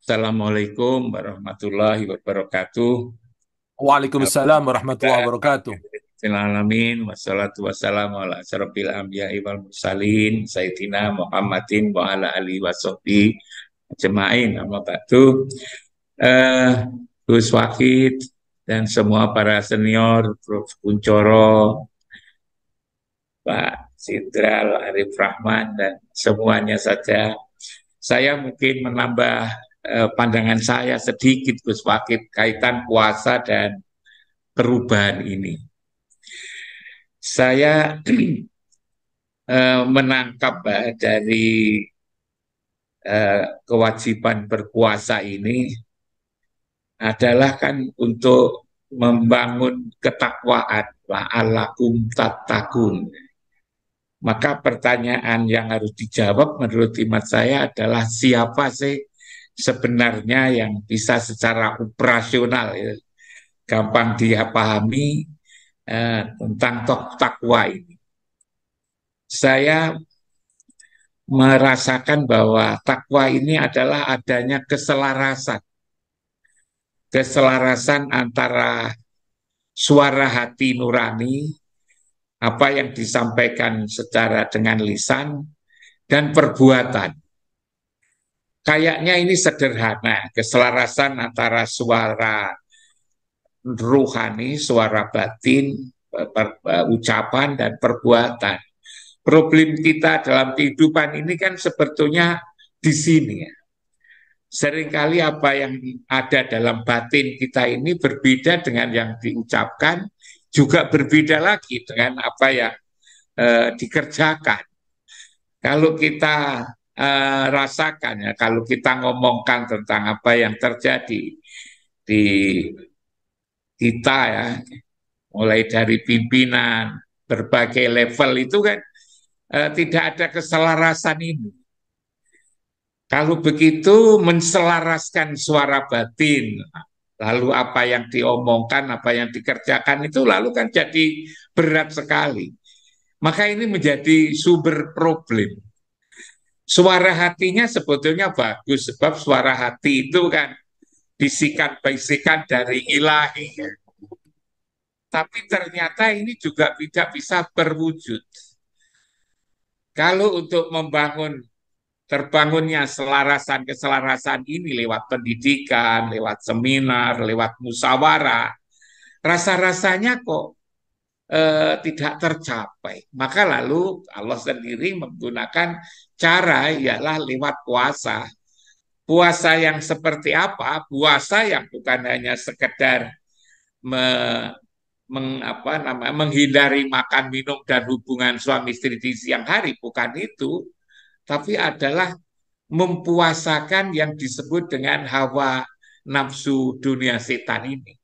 Assalamualaikum warahmatullahi wabarakatuh. Waalaikumsalam warahmatullahi wabarakatuh. Alamin wassalatu wassalamu ala asyrofil anbiya'i wal mursalin sayyidina Muhammadin wa ala alihi washabbihi ajmain amma ba'du. eh Gus Wakid dan semua para senior, Prof. Kuncoro, Pak Sidral, Arif Rahman dan semuanya saja. Saya mungkin menambah pandangan saya sedikit Gus Wakid kaitan puasa dan perubahan ini. Saya menangkap dari kewajiban berpuasa ini adalah kan untuk membangun ketakwaan, la'allakum tattaqun. Maka pertanyaan yang harus dijawab menurut imat saya adalah siapa sih sebenarnya yang bisa secara operasional ya, gampang dia pahami tentang takwa ini. Saya merasakan bahwa takwa ini adalah adanya keselarasan antara suara hati nurani, apa yang disampaikan secara dengan lisan, dan perbuatan. Kayaknya ini sederhana, keselarasan antara suara ruhani, suara batin, ucapan, dan perbuatan. Problem kita dalam kehidupan ini kan sebetulnya di sini ya. Seringkali apa yang ada dalam batin kita ini berbeda dengan yang diucapkan, juga berbeda lagi dengan apa yang dikerjakan. Kalau kita rasakan ya, kalau kita ngomongkan tentang apa yang terjadi di kita ya, mulai dari pimpinan, berbagai level itu kan tidak ada keselarasan ini. Kalau begitu menselaraskan suara batin, lalu apa yang diomongkan, apa yang dikerjakan itu lalu kan jadi berat sekali. Maka ini menjadi sumber problem. Suara hatinya sebetulnya bagus, sebab suara hati itu kan bisikan-bisikan dari ilahi. Tapi ternyata ini juga tidak bisa berwujud. Kalau untuk membangun terbangunnya keselarasan ini lewat pendidikan, lewat seminar, lewat musyawarah, rasa-rasanya kok tidak tercapai. Maka lalu Allah sendiri menggunakan cara ialah lewat puasa. Puasa yang seperti apa? Puasa yang bukan hanya sekedar me, menghindari makan minum dan hubungan suami istri di siang hari, bukan itu, tapi adalah mempuasakan yang disebut dengan hawa nafsu dunia setan ini.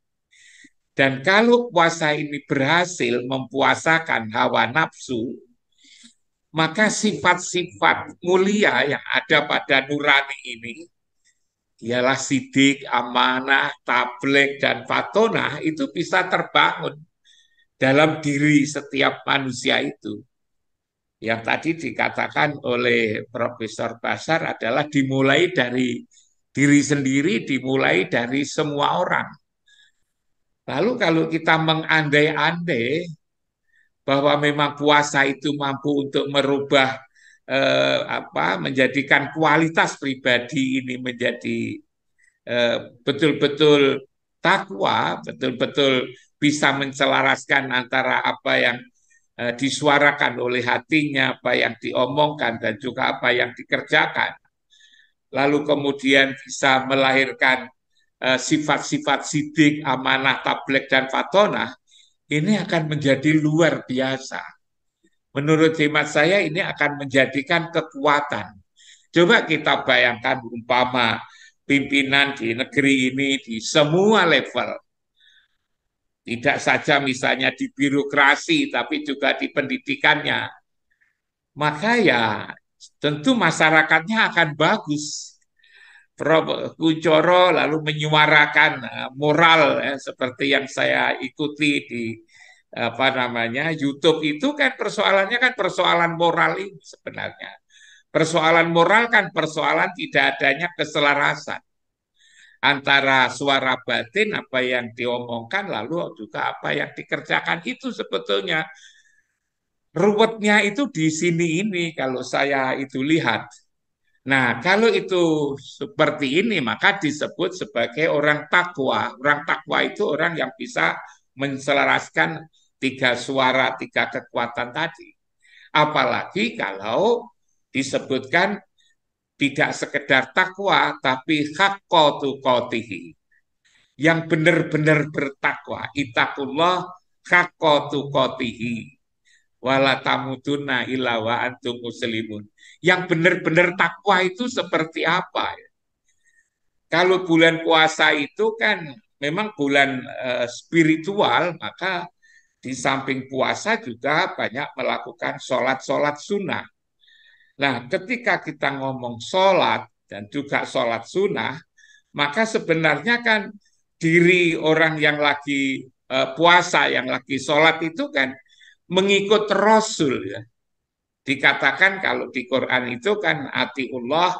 Dan kalau puasa ini berhasil mempuasakan hawa nafsu, maka sifat-sifat mulia yang ada pada nurani ini, ialah sidik, amanah, tabligh, dan fatonah, itu bisa terbangun dalam diri setiap manusia itu. Yang tadi dikatakan oleh Profesor Basar adalah dimulai dari diri sendiri, dimulai dari semua orang. Lalu kalau kita mengandai-andai bahwa memang puasa itu mampu untuk merubah menjadikan kualitas pribadi ini menjadi betul-betul takwa, betul-betul bisa menselaraskan antara apa yang disuarakan oleh hatinya, apa yang diomongkan, dan juga apa yang dikerjakan. Lalu kemudian bisa melahirkan sifat-sifat sidik, amanah, tabligh, dan fatonah, ini akan menjadi luar biasa. Menurut hemat saya ini akan menjadikan kekuatan. Coba kita bayangkan umpama pimpinan di negeri ini di semua level, tidak saja misalnya di birokrasi, tapi juga di pendidikannya, maka ya tentu masyarakatnya akan bagus. Prof. Kuncoro lalu menyuarakan moral seperti yang saya ikuti di YouTube itu kan persoalannya kan persoalan moral ini sebenarnya. Persoalan moral kan persoalan tidak adanya keselarasan. antara suara batin apa yang diomongkan lalu juga apa yang dikerjakan itu sebetulnya ruwetnya itu di sini ini kalau saya itu lihat. Nah, kalau itu seperti ini maka disebut sebagai orang takwa. Orang takwa itu orang yang bisa menselaraskan tiga suara, tiga kekuatan tadi. Apalagi kalau disebutkan tidak sekedar takwa, tapi haqqatu qatihi. Yang benar-benar bertakwa. Itakullah haqqatu qatihi. Wala tamuduna illa wa antum muslimun. Yang benar-benar takwa itu seperti apa? Kalau bulan puasa itu kan memang bulan spiritual, maka di samping puasa juga banyak melakukan sholat-sholat sunnah. Nah, ketika kita ngomong sholat dan juga sholat sunnah, maka sebenarnya kan diri orang yang lagi puasa, yang lagi sholat itu kan mengikut Rasul ya. Dikatakan kalau di Quran itu kan atiullah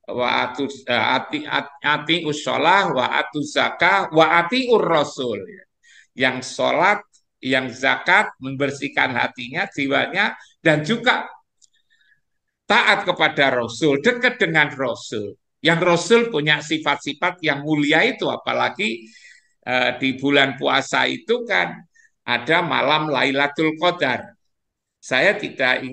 wa ati usholah wa atu zakah wa ati rasul ya. Yang sholat, yang zakat membersihkan hatinya, jiwanya, dan juga taat kepada Rasul, dekat dengan Rasul. Yang Rasul punya sifat-sifat yang mulia itu, apalagi di bulan puasa itu kan ada malam Lailatul Qadar. Saya tidak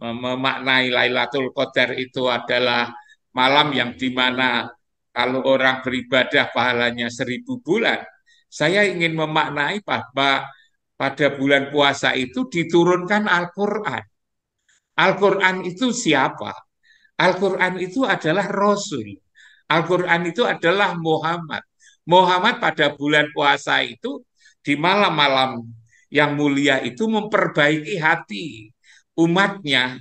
memaknai Lailatul Qadar itu adalah malam yang dimana kalau orang beribadah pahalanya 1.000 bulan. Saya ingin memaknai bahwa pada bulan puasa itu diturunkan Al-Quran. Al-Quran itu siapa? Al-Quran itu adalah Rasul. Al-Quran itu adalah Muhammad. Muhammad pada bulan puasa itu di malam-malam yang mulia itu memperbaiki hati umatnya.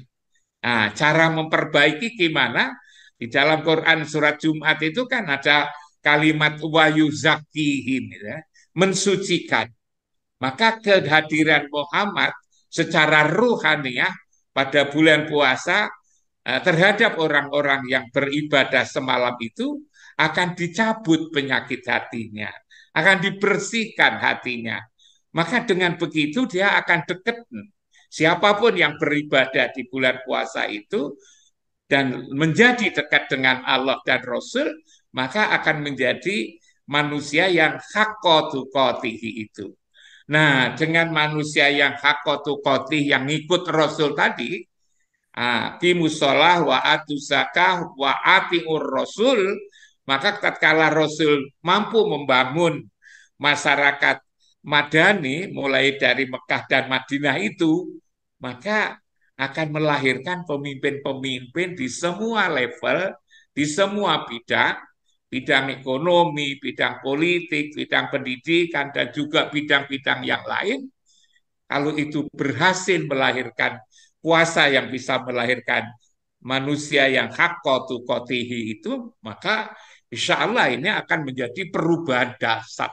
Nah, cara memperbaiki gimana? Di dalam Quran surat Jumat itu kan ada kalimat wahyu zakihim, ya, mensucikan. Maka kehadiran Muhammad secara ruhaniah pada bulan puasa terhadap orang-orang yang beribadah semalam itu akan dicabut penyakit hatinya, akan dibersihkan hatinya. Maka dengan begitu dia akan dekat. Siapapun yang beribadah di bulan puasa itu dan menjadi dekat dengan Allah dan Rasul, maka akan menjadi manusia yang haqqatu qatihi itu. Nah, dengan manusia yang haqqatu qatih yang ikut Rasul tadi, bimusolah wa atu zakah wa atiur Rasul, maka tatkala Rasul mampu membangun masyarakat Madani mulai dari Mekah dan Madinah itu, maka akan melahirkan pemimpin-pemimpin di semua level, di semua bidang, bidang ekonomi, bidang politik, bidang pendidikan, dan juga bidang-bidang yang lain. Kalau itu berhasil melahirkan puasa yang bisa melahirkan manusia yang haqqatu qatihi itu, maka insya Allah ini akan menjadi perubahan dasar.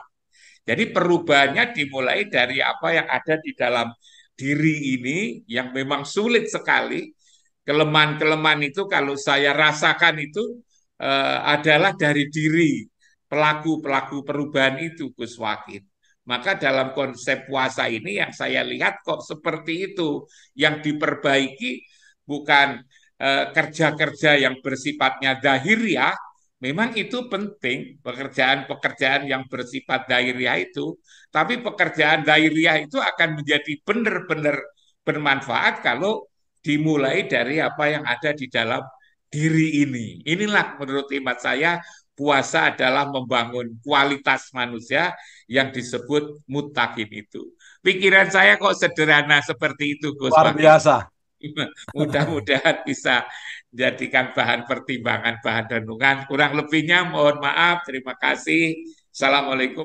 Jadi perubahannya dimulai dari apa yang ada di dalam diri ini yang memang sulit sekali. Kelemahan-kelemahan itu kalau saya rasakan itu adalah dari diri pelaku-pelaku perubahan itu, Gus Wakil. Maka dalam konsep puasa ini yang saya lihat kok seperti itu. Yang diperbaiki bukan kerja-kerja yang bersifatnya zahiriah, memang itu penting, pekerjaan-pekerjaan yang bersifat dairiah itu, tapi pekerjaan dairiah itu akan menjadi benar-benar bermanfaat kalau dimulai dari apa yang ada di dalam diri ini. Inilah menurut imat saya puasa adalah membangun kualitas manusia yang disebut muttaqin itu. Pikiran saya kok sederhana seperti itu, Gus Luar Wakil. biasa. Mudah-mudahan bisa jadikan bahan pertimbangan, bahan renungan. Kurang lebihnya mohon maaf. Terima kasih. Assalamualaikum.